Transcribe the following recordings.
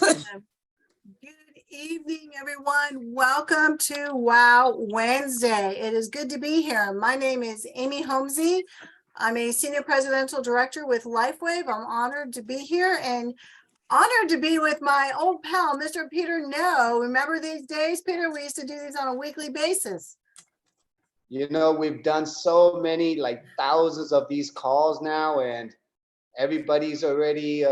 Good evening, everyone. Welcome to Wow Wednesday. It is good to be here. My name is Amy Holmesy. I'm a Senior Presidential Director with LifeWave. I'm honored to be here and honored to be with my old pal, Mr. Peter No. Remember these days, Peter? We used to do these on a weekly basis. You know, we've done so many, like thousands of these calls now, and everybody's already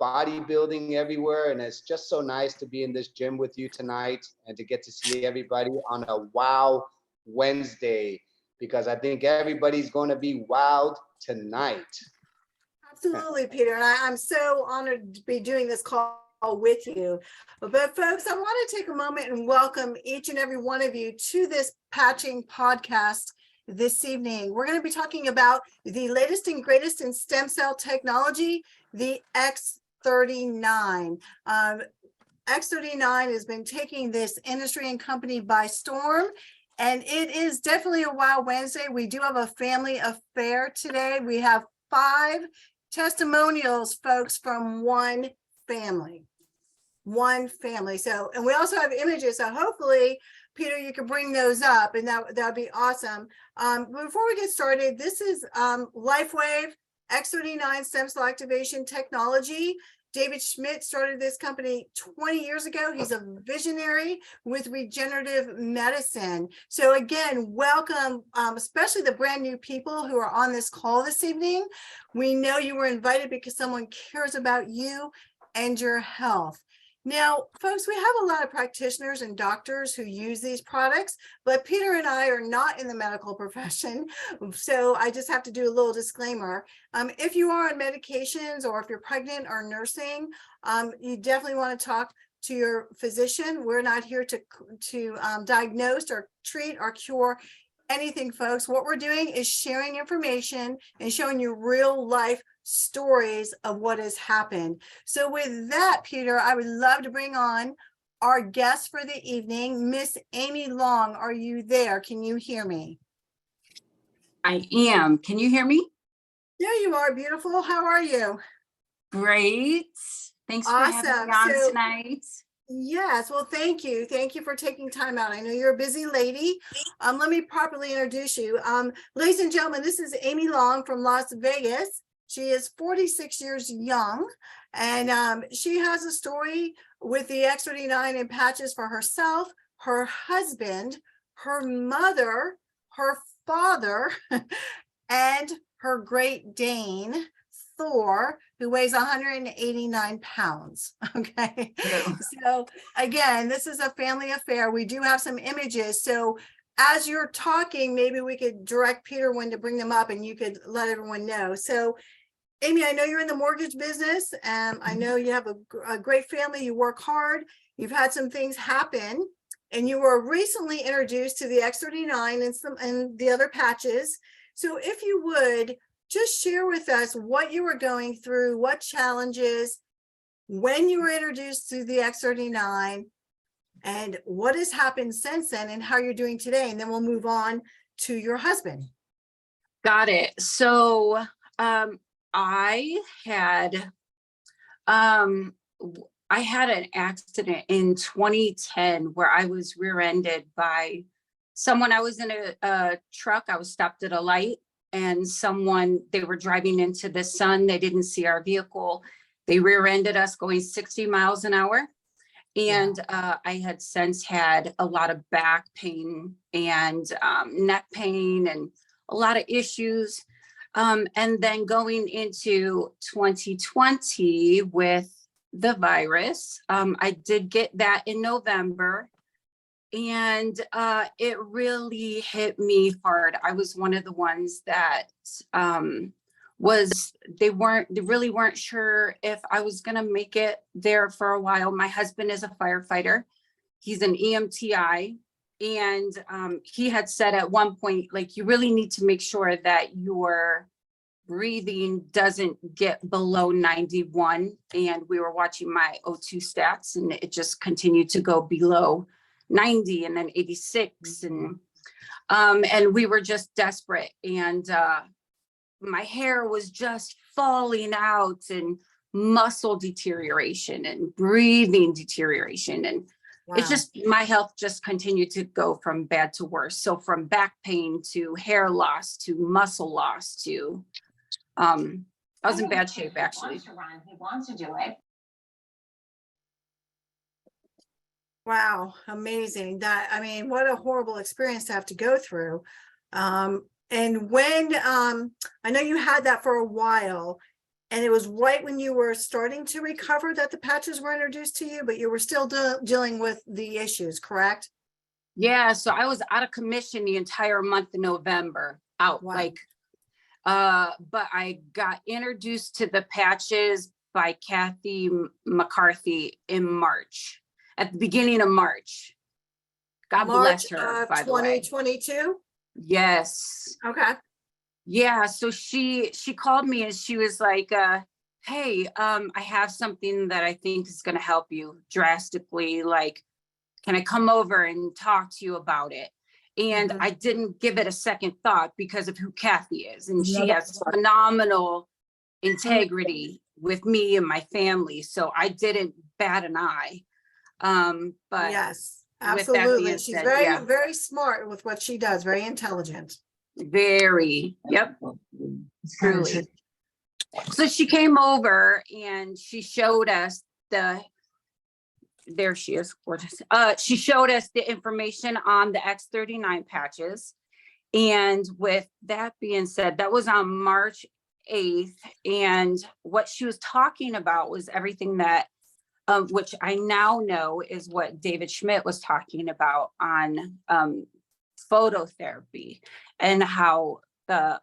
bodybuilding everywhere. And it's just so nice to be in this gym with you tonight and to get to see everybody on a Wow Wednesday, because I think everybody's going to be wowed tonight. Absolutely, Peter. And I'm so honored to be doing this call with you. But folks, I want to take a moment and welcome each and every one of you to this patching podcast this evening. We're going to be talking about the latest and greatest in stem cell technology, the X39. X39 has been taking this industry and company by storm, and it is definitely a Wow Wednesday. We do have a family affair today. We have 5 testimonials, folks, from one family. So, and we also have images. So hopefully, Peter, you can bring those up, and that would be awesome. Before we get started, this is LifeWave X39 stem cell activation technology. David Schmidt started this company 20 years ago. He's a visionary with regenerative medicine. So again, welcome, especially the brand new people who are on this call this evening. We know you were invited because someone cares about you and your health. Now, folks, we have a lot of practitioners and doctors who use these products, but Peter and I are not in the medical profession. So I just have to do a little disclaimer. If you are on medications or if you're pregnant or nursing, you definitely want to talk to your physician. We're not here to diagnose or treat or cure anything, folks. What we're doing is sharing information and showing you real life stories of what has happened. So with that, Peter, I would love to bring on our guest for the evening, Miss Amy Long. Are you there? Can you hear me? I am. Can you hear me? There you are, beautiful. How are you? Great. Thanks for having me on tonight. Yes, well, thank you. Thank you for taking time out. I know you're a busy lady. Let me properly introduce you. Ladies and gentlemen, this is Amy Long from Las Vegas. She is 46 years young, and she has a story with the X39 and patches for herself, her husband, her mother, her father, and her Great Dane, Thor, who weighs 189 pounds. Okay. So again, this is a family affair. We do have some images. So as you're talking, maybe we could direct Peter when to bring them up and you could let everyone know. So Amy, I know you're in the mortgage business, and I know you have a great family. You work hard. You've had some things happen, and you were recently introduced to the X39 and the other patches. So if you would, just share with us what you were going through, what challenges, when you were introduced to the X39, and what has happened since then and how you're doing today. And then we'll move on to your husband. Got it. So I had an accident in 2010 where I was rear-ended by someone. I was in a truck. I was stopped at a light, and they were driving into the sun. They didn't see our vehicle. They rear-ended us going 60 miles an hour. And I had since had a lot of back pain and neck pain and a lot of issues. And then going into 2020 with the virus, I did get that in November. And it really hit me hard. I was one of the ones that they really weren't sure if I was gonna make it there for a while. My husband is a firefighter. He's an EMTI. And he had said at one point, like, you really need to make sure that your breathing doesn't get below 91. And we were watching my O2 stats, and it just continued to go below 90 and then 86. And we were just desperate. And my hair was just falling out and muscle deterioration and breathing deterioration. And it's Wow. just, my health just continued to go from bad to worse. So from back pain to hair loss to muscle loss to, I was in bad shape actually. He wants to do it. Wow, amazing. That, I mean, what a horrible experience to have to go through. And when, I know you had that for a while, and it was right when you were starting to recover that the patches were introduced to you, but you were still dealing with the issues, correct? Yeah, so I was out of commission the entire month of November, out. Wow. Like, but I got introduced to the patches by Kathy McCarthy in March, at the beginning of March. God bless her, by the way. 2022? Yes. Okay. Yeah, so she called me and she was like, hey, I have something that I think is going to help you drastically. Like, can I come over and talk to you about it? And Mhm. I didn't give it a second thought because of who Kathy is. And she Yeah, has phenomenal integrity with me and my family. So I didn't bat an eye. But Yes, with that being absolutely. She's said, very, yeah. very smart with what she does, very intelligent. Very, yep, truly. So she came over and she showed us there she is, gorgeous. She showed us the information on the X39 patches. And with that being said, that was on March 8th. And what she was talking about was everything that, which I now know is what David Schmidt was talking about on phototherapy and how the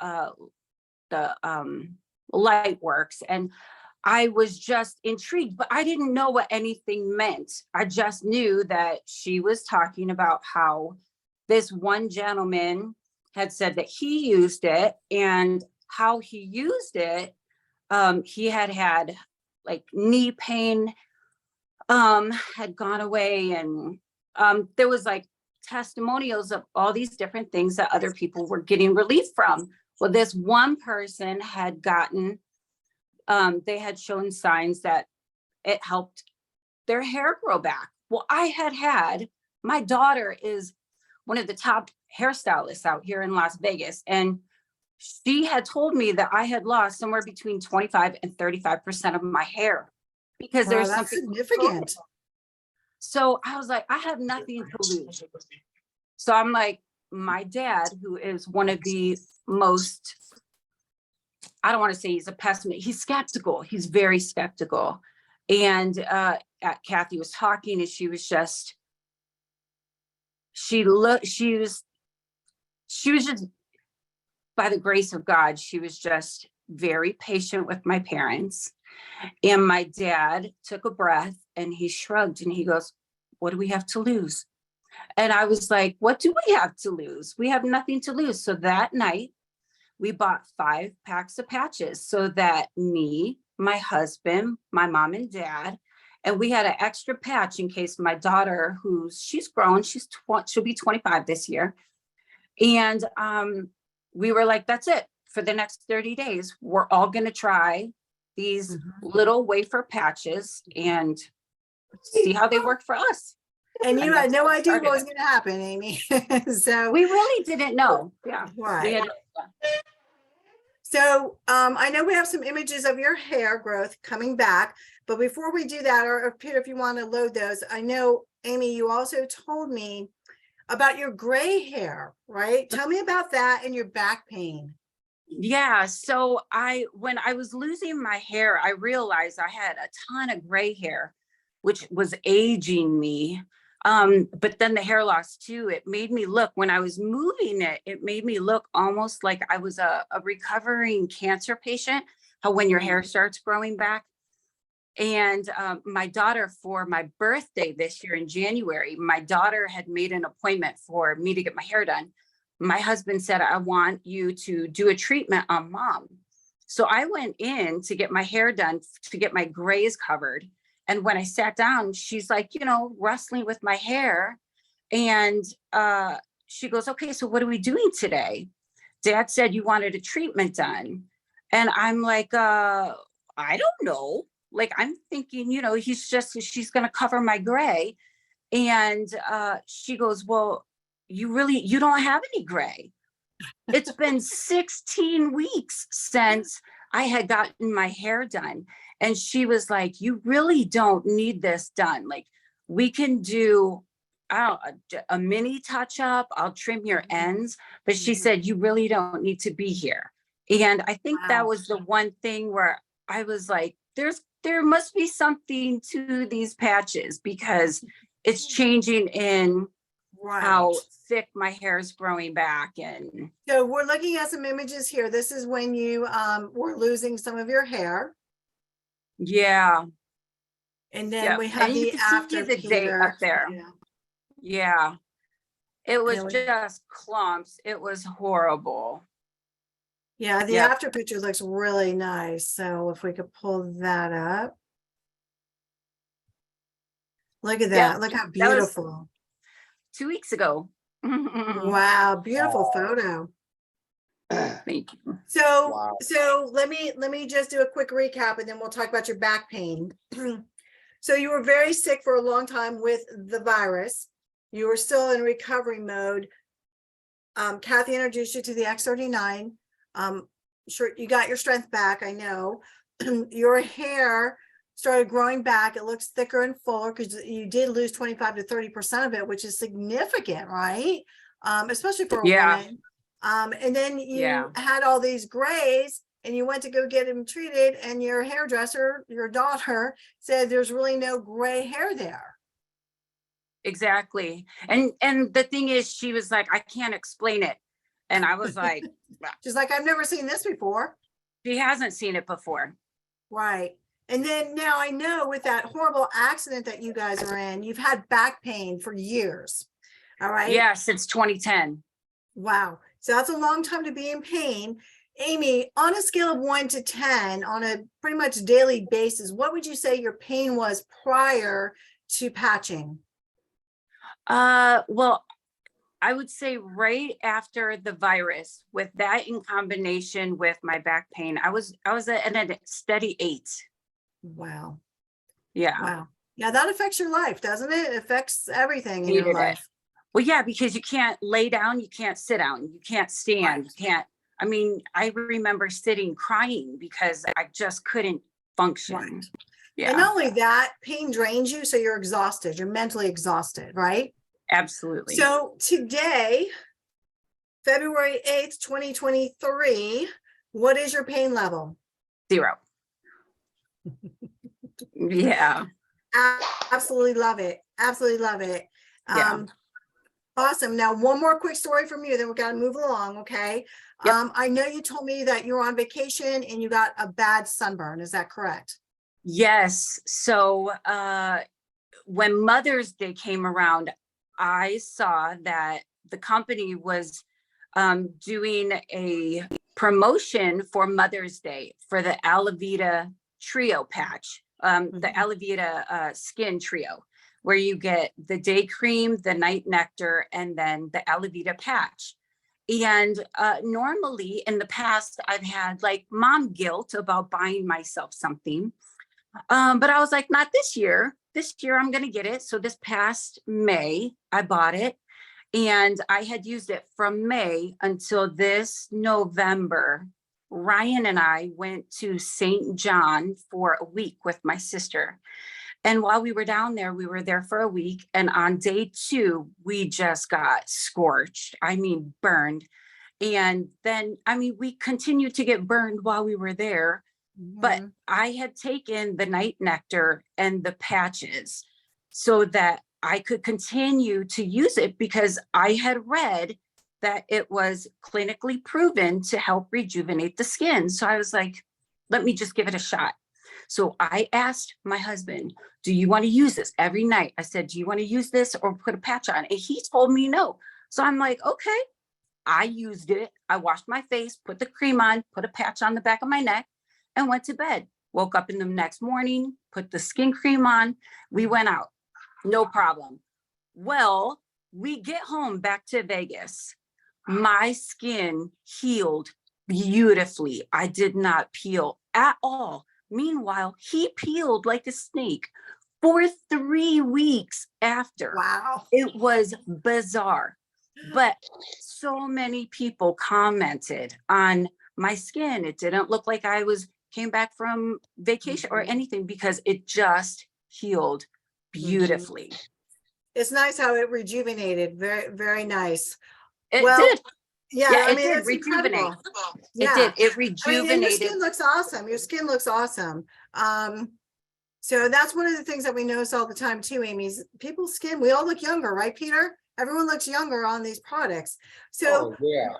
light works. And I was just intrigued, but I didn't know what anything meant. I just knew that she was talking about how this one gentleman had said that he used it, and how he used it. He had like knee pain, had gone away, and there was like testimonials of all these different things that other people were getting relief from. Well, this one person had gotten, they had shown signs that it helped their hair grow back. Well, my daughter is one of the top hairstylists out here in Las Vegas. And she had told me that I had lost somewhere between 25 and 35% of my hair because Wow, there's that's something significant. So I was like, I have nothing to lose. So I'm like, my dad, who is one of the most, I don't want to say he's a pessimist, he's skeptical. He's very skeptical. And Kathy was talking and she was just, she was just, by the grace of God, she was just very patient with my parents. And my dad took a breath and he shrugged and he goes, what do we have to lose? And I was like, what do we have to lose? We have nothing to lose. So that night we bought 5 packs of patches so that me, my husband, my mom and dad, and we had an extra patch in case my daughter, she's grown, she'll be 25 this year. And we were like, that's it for the next 30 days. We're all going to try these little wafer patches and see how they work for us. And you And had that's no what idea what started was it. going to happen, Amy. So We really didn't know. Yeah. right. We had, So I know we have some images of your hair growth coming back, but before we do that, or Peter, if you want to load those, I know, Amy, you also told me about your gray hair, right? Tell me about that and your back pain. yeah. So when I was losing my hair, I realized I had a ton of gray hair, which was aging me. But then the hair loss too, it made me look, when I was moving it made me look almost like I was a recovering cancer patient, how when your hair starts growing back. And my daughter, for my birthday this year in January, my daughter had made an appointment for me to get my hair done. My husband said, I want you to do a treatment on Mom. So I went in to get my hair done, to get my grays covered. And when I sat down, she's like, wrestling with my hair. And she goes, okay, so what are we doing today? Dad said you wanted a treatment done. And I'm like, I don't know. like, I'm thinking, you know, she's going to cover my gray. And she goes, well, you don't have any gray. It's been 16 weeks since I had gotten my hair done. And she was like, you really don't need this done. Like, we can do a mini touch up. I'll trim your ends. But she said, you really don't need to be here. And I think that was the one thing where I was like, there must be something to these patches, because it's changing in how thick my hair is growing back. And so we're looking at some images here. This is when you were losing some of your hair. Yeah. And then we have and you the can after see the date up there. Yeah. It was just clumps. It was horrible. Yeah, the after picture looks really nice. So if we could pull that up. Look at that. Look how beautiful. 2 weeks ago. Wow, beautiful photo. Thank you. So let me just do a quick recap, and then we'll talk about your back pain. So you were very sick for a long time with the virus. You were still in recovery mode. Kathy introduced you to the X39. Sure, you got your strength back, I know. Your hair started growing back. It looks thicker and fuller because you did lose 25 to 30% of it, which is significant, right? Especially for a woman. And then you had all these grays, and you went to go get them treated, and your hairdresser, your daughter, said there's really no gray hair there. Exactly. And the thing is, she was like, I can't explain it. And I was like, she's like, I've never seen this before. She hasn't seen it before. Right. And then now I know with that horrible accident that you guys are in, you've had back pain for years. All right. Yeah, since 2010. Wow. So that's a long time to be in pain. Amy, on a scale of 1 to 10, on a pretty much daily basis, what would you say your pain was prior to patching? Well, I would say right after the virus, with that in combination with my back pain, I was at a steady 8. Wow. Yeah. Wow. Yeah, that affects your life, doesn't it? It affects everything in your life. Well, yeah, because you can't lay down, you can't sit down, you can't stand, you can't. I mean, I remember sitting crying because I just couldn't function. Right. Yeah. And not only that, pain drains you, so you're exhausted. You're mentally exhausted, right? Absolutely. So today, February 8th, 2023, what is your pain level? 0. Yeah. Absolutely love it. Absolutely love it. Awesome. Now, one more quick story from you, then we got to move along, okay? Yep. I know you told me that you were on vacation and you got a bad sunburn. Is that correct? Yes. So when Mother's Day came around, I saw that the company was doing a promotion for Mother's Day for the Alavita Trio patch, the Alavita Skin Trio, where you get the day cream, the night nectar, and then the Alavita patch. And normally in the past, I've had like mom guilt about buying myself something. But I was like, not this year. This year I'm going to get it. So this past May, I bought it, and I had used it from May until this November. Ryan and I went to St. John for a week with my sister. And while we were down there, we were there for a week. And on day 2, we just got scorched. I mean, burned. And then, I mean, we continued to get burned while we were there. But I had taken the night nectar and the patches so that I could continue to use it, because I had read that it was clinically proven to help rejuvenate the skin. So I was like, let me just give it a shot. So I asked my husband, do you want to use this every night? I said, do you want to use this or put a patch on? And he told me no. So I'm like, okay. I used it. I washed my face, put the cream on, put a patch on the back of my neck, and went to bed. Woke up in the next morning, put the skin cream on. We went out. No problem. Well, we get home back to Vegas. My skin healed beautifully. I did not peel at all. Meanwhile, he peeled like a snake for 3 weeks after. Wow. It was bizarre. But so many people commented on my skin. It didn't look like I came back from vacation or anything, because it just healed beautifully. It's nice how it rejuvenated. Very, very nice. It Well, did. Yeah, Yeah, I it mean, did it's rejuvenate. incredible. It Yeah. did. It I mean, and your rejuvenated. skin looks awesome. Your skin looks awesome. So that's one of the things that we notice all the time too, Amy, is people's skin, we all look younger, right, Peter? Everyone looks younger on these products. So Oh, yeah.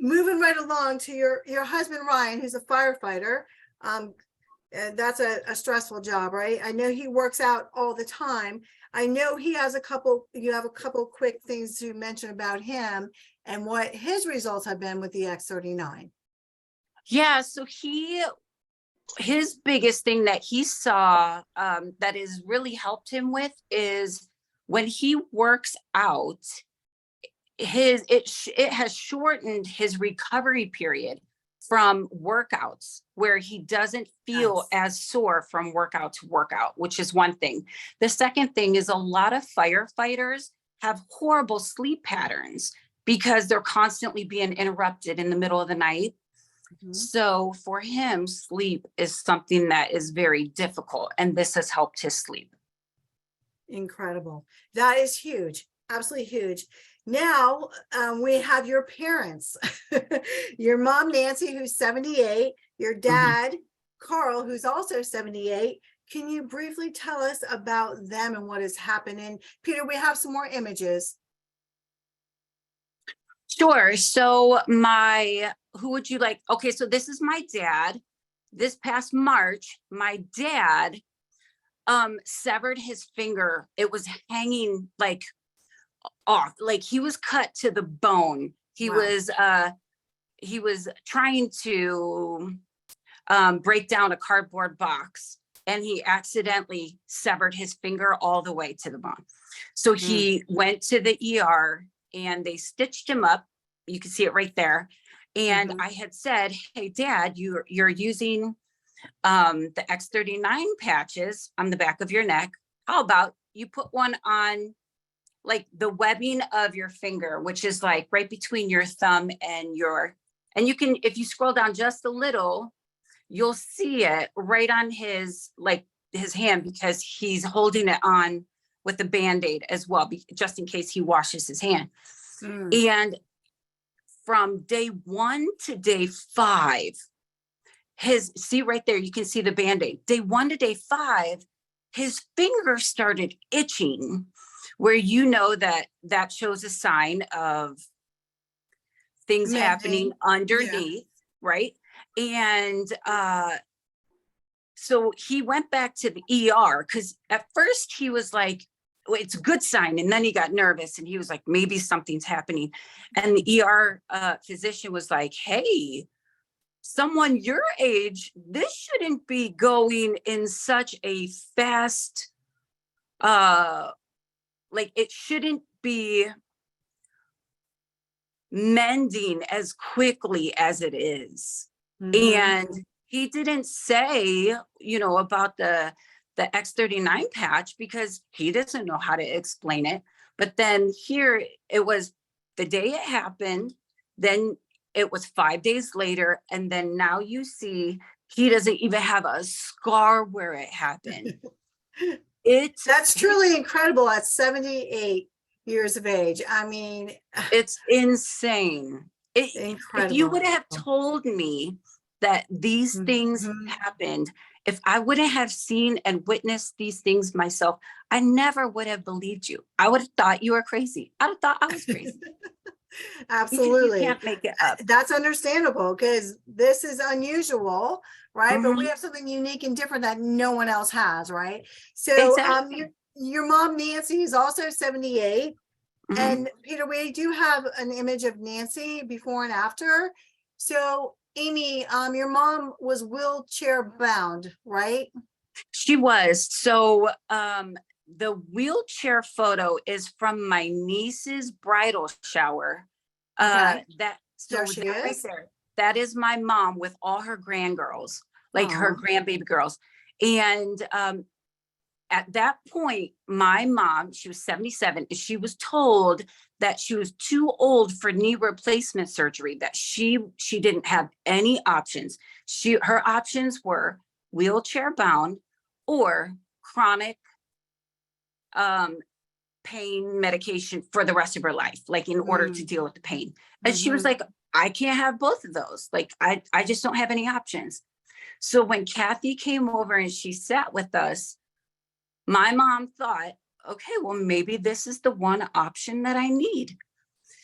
moving right along to your husband, Ryan, who's a firefighter. And that's a stressful job, right? I know he works out all the time. I know he has you have a couple quick things to mention about him and what his results have been with the X39. Yeah, so his biggest thing that he saw that has really helped him with is when he works out, it has shortened his recovery period from workouts, where he doesn't feel as sore from workout to workout, which is one thing. The second thing is a lot of firefighters have horrible sleep patterns because they're constantly being interrupted in the middle of the night. So for him, sleep is something that is very difficult, and this has helped his sleep. Incredible. That is huge. Absolutely huge. Now we have your parents, your mom, Nancy, who's 78, your dad, Carl, who's also 78. Can you briefly tell us about them and what has happened? And Peter, we have some more images. Sure. So who would you like? Okay, so this is my dad. This past March, my dad severed his finger. It was hanging like off, like he was cut to the bone. He was trying to break down a cardboard box, and he accidentally severed his finger all the way to the bone. So he went to the ER and they stitched him up. You can see it right there. And I had said, hey, Dad, you're using the X39 patches on the back of your neck. How about you put one on like the webbing of your finger, which is like right between your thumb and you can, if you scroll down just a little, you'll see it right on his hand, because he's holding it on with a Band-Aid as well, just in case he washes his hand. And from day 1 to day 5, see right there, you can see the Band-Aid. Day 1 to day 5, his finger started itching, where that shows a sign of things happening underneath, right? And so he went back to the ER, because at first he was like, well, it's a good sign. And then he got nervous and he was like, maybe something's happening. And the ER physician was like, hey, someone your age, this shouldn't be going in such a fast, it shouldn't be mending as quickly as it is. And he didn't say, about the X39 patch, because he doesn't know how to explain it. But then here it was the day it happened, then it was 5 days later, and then now you see he doesn't even have a scar where it happened. That's truly incredible at 78 years of age. I mean, it's insane. Incredible. If you would have told me that these things happened, if I wouldn't have seen and witnessed these things myself, I never would have believed you. I would have thought you were crazy. I'd have thought I was crazy. Absolutely. You can't make it up. That's understandable, because this is unusual, right? But we have something unique and different that no one else has, right? So your mom, Nancy, is also 78. And Peter, we do have an image of Nancy before and after. So Amy, your mom was wheelchair bound, right? She was. So the wheelchair photo is from my niece's bridal shower. Okay. Right there, that is my mom with all her grandgirls. like her Aw. grandbaby girls. And at that point, my mom, she was 77, and she was told that she was too old for knee replacement surgery, that she didn't have any options. Her options were wheelchair bound or chronic pain medication for the rest of her life, like in order to deal with the pain. And she was Mhm. like, I can't have both of those. Like, I just don't have any options. So when Kathy came over and she sat with us, my mom thought, okay, well, maybe this is the one option that I need.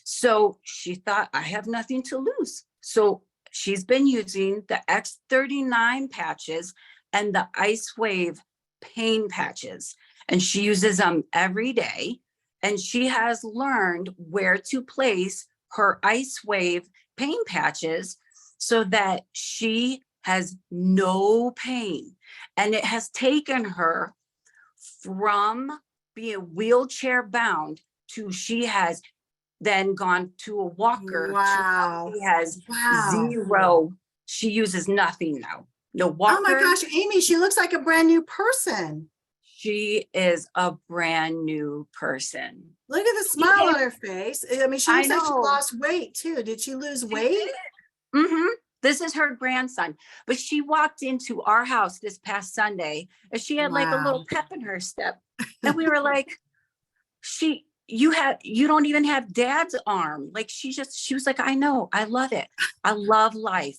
So she thought, I have nothing to lose. So she's been using the X39 patches and the Ice Wave pain patches, and she uses them every day. And she has learned where to place her Ice Wave pain patches so that she has no pain. And it has taken her from being wheelchair bound to she has then gone to a walker to now Wow. she has Wow. zero. She uses nothing now. No Oh my walker. gosh, Amy, she looks like a brand new person. She is a brand new person. Look at the smile on her face. I mean, she I looks like she know. lost weight too. Did she lose weight? Mm-hmm. This is her grandson. But she walked into our house this past Sunday and she had like a little Wow. pep in her step. And we were like, you don't even have dad's arm. Like she was like, I know, I love it. I love life.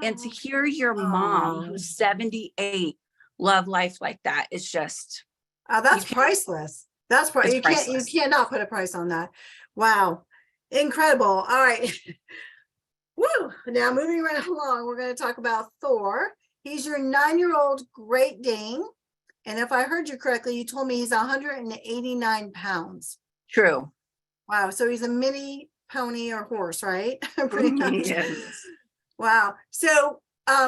And to hear your mom, Oh, who's 78, love life like that, it's just, that's you can't- priceless. That's it's you priceless. cannot put a price on that. Wow. Incredible. All right. Woo. Now moving right along, we're going to talk about Thor. He's your 9-year-old Great Dane. And if I heard you correctly, you told me he's 189 pounds. True. Wow. So he's a mini pony or horse, right? Pretty much. Yes. Wow. So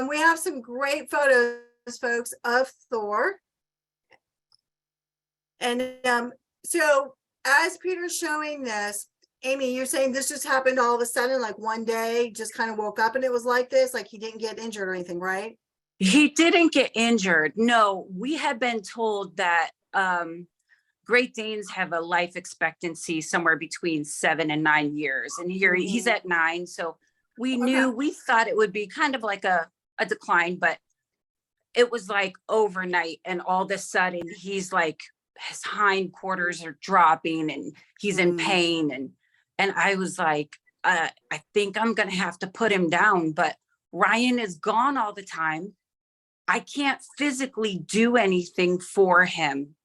we have some great photos, folks, of Thor. And so as Peter's showing this, Amy, you're saying this just happened all of a sudden, like one day, just kind of woke up and it was like this, like he didn't get injured or anything, right? He didn't get injured. No, we had been told that Great Danes have a life expectancy somewhere between 7 and 9 years. And he's Mhm. at 9. So we Okay. we thought it would be kind of like a decline, but it was like overnight. And all of a sudden he's like, his hind quarters are dropping and he's in pain. And I was like, I think I'm going to have to put him down, but Ryan is gone all the time. I can't physically do anything for him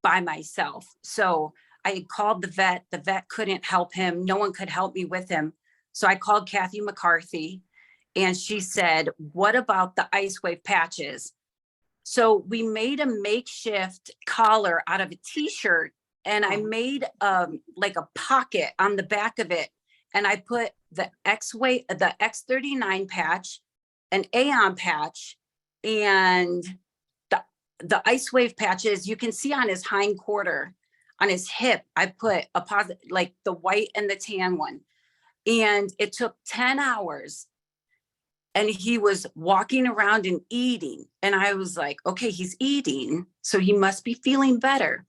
by myself. So I had called the vet. The vet couldn't help him. No one could help me with him. So I called Kathy McCarthy and she said, what about the Ice Wave patches? So we made a makeshift collar out of a t-shirt and I made like a pocket on the back of it. And I put the X39 patch, an Aeon patch, and the Ice Wave patches. You can see on his hind quarter, on his hip, I put a positive, like the white and the tan one. And it took 10 hours. And he was walking around and eating. And I was like, okay, he's eating, so he must be feeling better.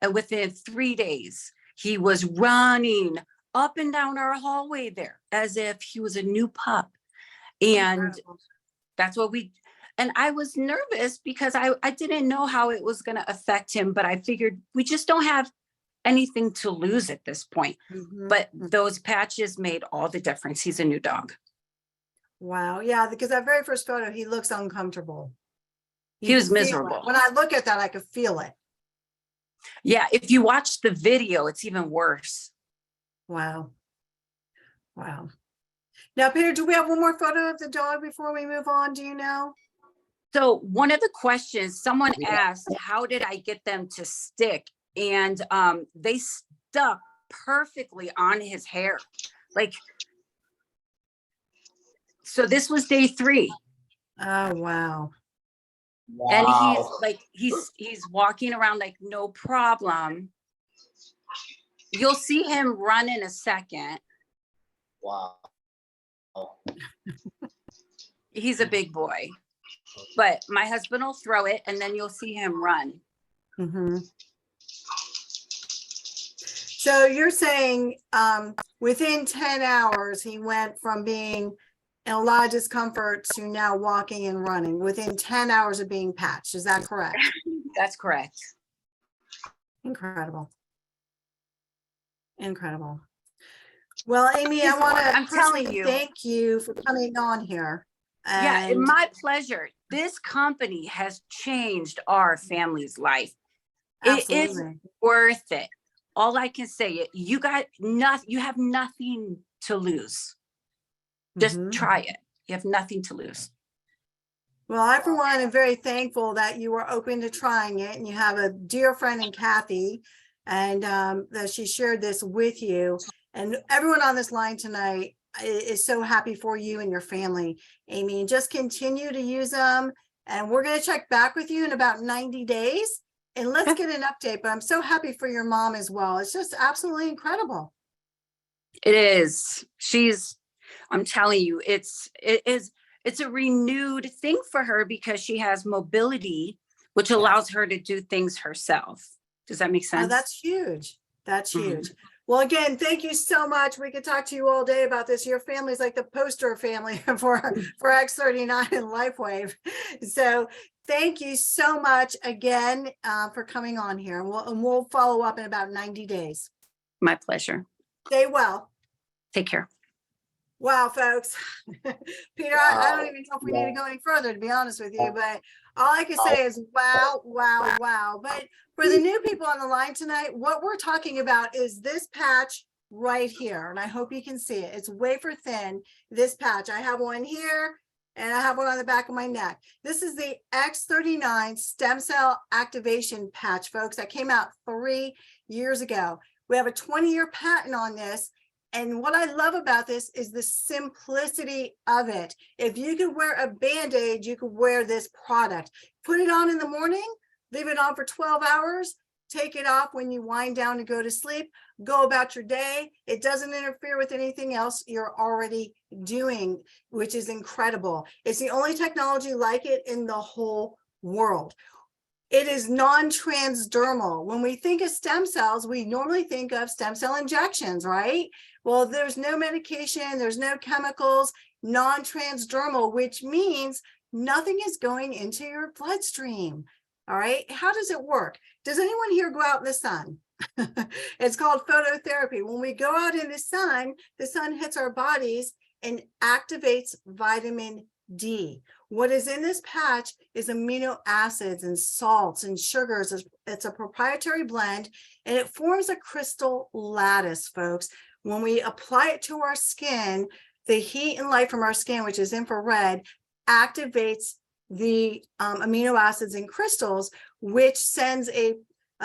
And within 3 days, he was running up and down our hallway there as if he was a new pup. And that's what and I was nervous because I didn't know how it was going to affect him, but I figured we just don't have anything to lose at this point. But those patches made all the difference. He's a new dog. Wow. Yeah, because that very first photo, he looks uncomfortable. He You was can feel it. miserable. When I look at that, I could feel it. Yeah, if you watch the video, it's even worse. Wow. Wow. Now, Peter, do we have one more photo of the dog before we move on? Do you know? So one of the questions someone asked, how did I get them to stick? And they stuck perfectly on his hair. Like, so this was day 3. Oh, wow. And he's like, he's walking around like no problem. You'll see him run in a second. Wow. He's a big boy. but my husband will throw it and then you'll see him run. Mhm. So you're saying within 10 hours, he went from being in a lot of discomfort to now walking and running within 10 hours of being patched. Is that correct? That's correct. Incredible. Incredible. Well, Amy, I It's- want I'm to telling personally you. thank you for coming on here. Yeah, And my pleasure. This company has changed our family's life. It is absolutely. worth it. All I can say, you got nothing, you have nothing to lose. Just Mhm. try it. You have nothing to lose. Well, I, for one, am very thankful that you were open to trying it, and you have a dear friend in Kathy, and that she shared this with you. And everyone on this line tonight is so happy for you and your family, Amy. And just continue to use them. And we're going to check back with you in about 90 days, and let's get an update. But I'm so happy for your mom as well. It's just absolutely incredible. It is. I'm telling you, it's a renewed thing for her because she has mobility, which allows her to do things herself. Does that make sense? That's huge. That's Mhm. huge. Well, again, thank you so much. We could talk to you all day about this. Your family is like the poster family for X39 and LifeWave. So thank you so much again for coming on here. And we'll follow up in about 90 days. My pleasure. Stay well. Take care. Wow, folks. Peter, I don't even know if we need to go any further, to be honest with you, but all I can say is wow, wow, wow. But for the new people on the line tonight, what we're talking about is this patch right here. And I hope you can see it. It's wafer thin, this patch. I have one here and I have one on the back of my neck. This is the X39 stem cell activation patch, folks, that came out 3 years ago. We have a 20-year patent on this. And what I love about this is the simplicity of it. If you could wear a Band-Aid, you could wear this product. Put it on in the morning, leave it on for 12 hours, take it off when you wind down to go to sleep, go about your day. It doesn't interfere with anything else you're already doing, which is incredible. It's the only technology like it in the whole world. It is non-transdermal. When we think of stem cells, we normally think of stem cell injections, right? Well, there's no medication, there's no chemicals, non-transdermal, which means nothing is going into your bloodstream. All right. How does it work? Does anyone here go out in the sun? It's called phototherapy. When we go out in the sun hits our bodies and activates vitamin D. What is in this patch is amino acids and salts and sugars. It's a proprietary blend, and it forms a crystal lattice, folks. When we apply it to our skin, the heat and light from our skin, which is infrared, activates the amino acids and crystals, which sends a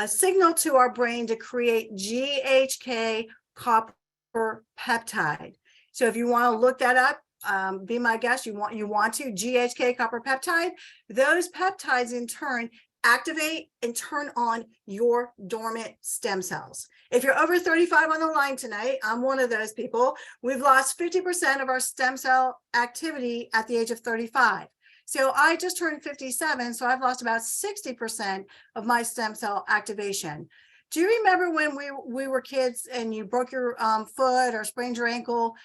signal to our brain to create GHK copper peptide. So if you want to look that up, be my guest, you want to GHK copper peptide. Those peptides in turn activate and turn on your dormant stem cells. If you're over 35 on the line tonight, I'm one of those people. We've lost 50% of our stem cell activity at the age of 35. So I just turned 57, so I've lost about 60% of my stem cell activation. Do you remember when we were kids and you broke your foot or sprained your ankle?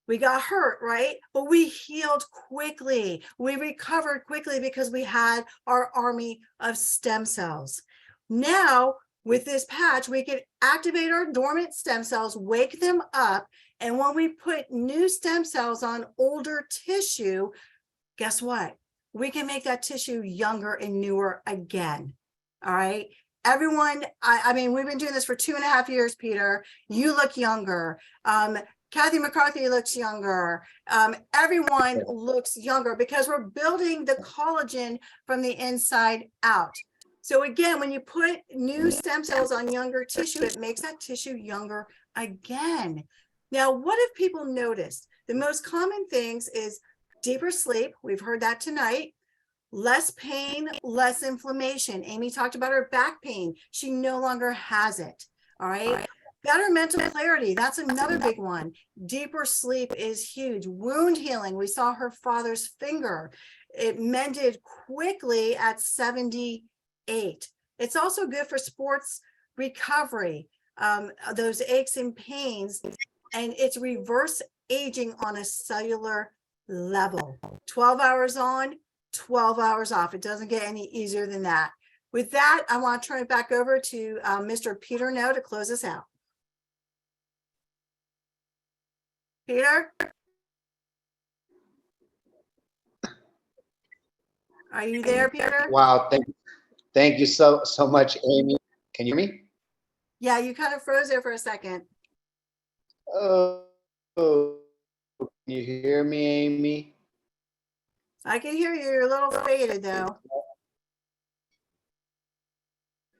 We got hurt, right? But we healed quickly. We recovered quickly because we had our army of stem cells. Now, with this patch, we can activate our dormant stem cells, wake them up. And when we put new stem cells on older tissue, guess what? We can make that tissue younger and newer again. All right. Everyone, I mean, we've been doing this for 2.5 years, Peter. You look younger. Kathy McCarthy looks younger. Everyone looks younger because we're building the collagen from the inside out. So again, when you put new stem cells on younger tissue, it makes that tissue younger again. Now, what have people noticed? The most common things is deeper sleep. We've heard that tonight. Less pain, less inflammation. Amy talked about her back pain. She no longer has it. All right. Better mental clarity. That's another big one. Deeper sleep is huge. Wound healing. We saw her father's finger. it mended quickly at 78. It's also good for sports recovery, those aches and pains, and it's reverse aging on a cellular level. 12 hours on, 12 hours off. It doesn't get any easier than that. With that, I want to turn it back over to Mr. Peter No to close us out. Peter? Are you there, Peter? Wow, thank you so much, Amy. Can you hear me? Yeah, you kind of froze there for a second. Oh, can you hear me, Amy? I can hear you. You're a little faded though.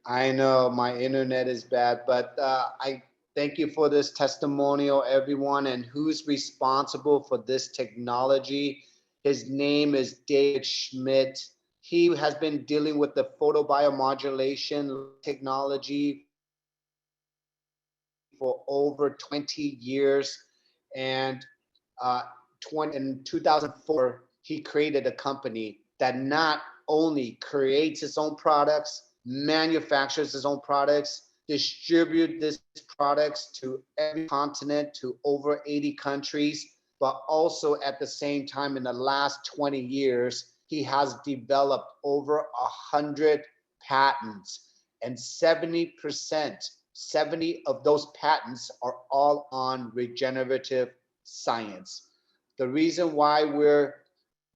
I know my internet is bad, but I thank you for this testimonial, everyone. And who's responsible for this technology? His name is David Schmidt. He has been dealing with the photobiomodulation technology for over 20 years. And in 2004, he created a company that not only creates its own products, manufactures its own products, distribute these products to every continent, to over 80 countries, but also at the same time, in the last 20 years, he has developed over 100 patents, and 70% of those patents are all on regenerative science. The reason why we're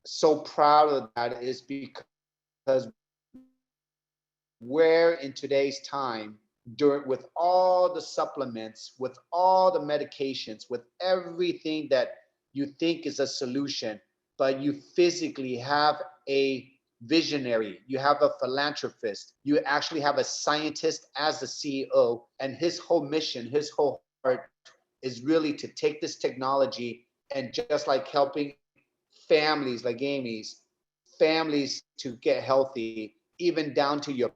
so proud of that is because we're in today's time, with all the supplements, with all the medications, with everything that you think is a solution, but you physically have a visionary, you have a philanthropist, you actually have a scientist as the CEO, and his whole mission, his whole heart is really to take this technology and just like helping families like Amy's, families to get healthy, even down to your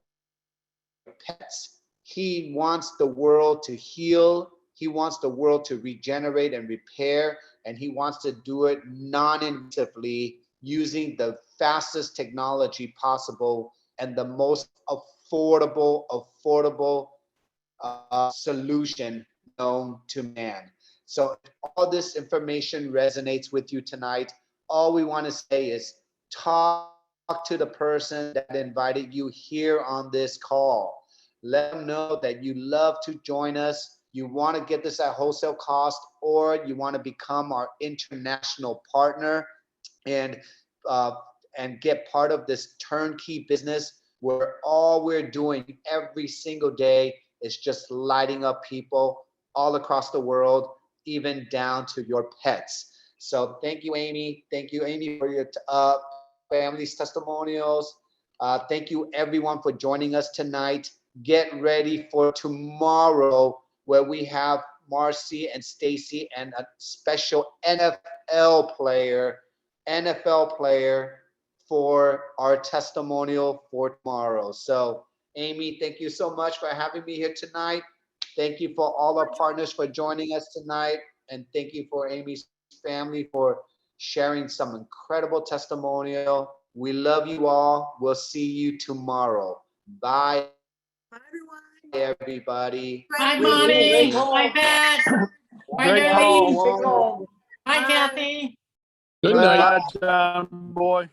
pets. He wants the world to heal. He wants the world to regenerate and repair, and he wants to do it non-invasively using the fastest technology possible and the most affordable solution known to man. So if all this information resonates with you tonight, all we want to say is talk to the person that invited you here on this call. Let them know that you love to join us. You want to get this at wholesale cost, or you want to become our international partner and get part of this turnkey business where all we're doing every single day is just lighting up people all across the world, even down to your pets. So thank you, Amy. Thank you, Amy, for your family's testimonials. Thank you, everyone, for joining us tonight. Get ready for tomorrow, where we have Marcy and Stacy and a special NFL player for our testimonial for tomorrow. So, Amy, thank you so much for having me here tonight. Thank you for all our partners for joining us tonight. And thank you for Amy's family for sharing some incredible testimonial. We love you all. We'll see you tomorrow. Bye. Bye, everyone. Everybody. Hi, Great Bonnie. call. Hi, Beth. Hi, Great Darlene. call. Hi, Bye. Kathy. Good Bye. night, John boy.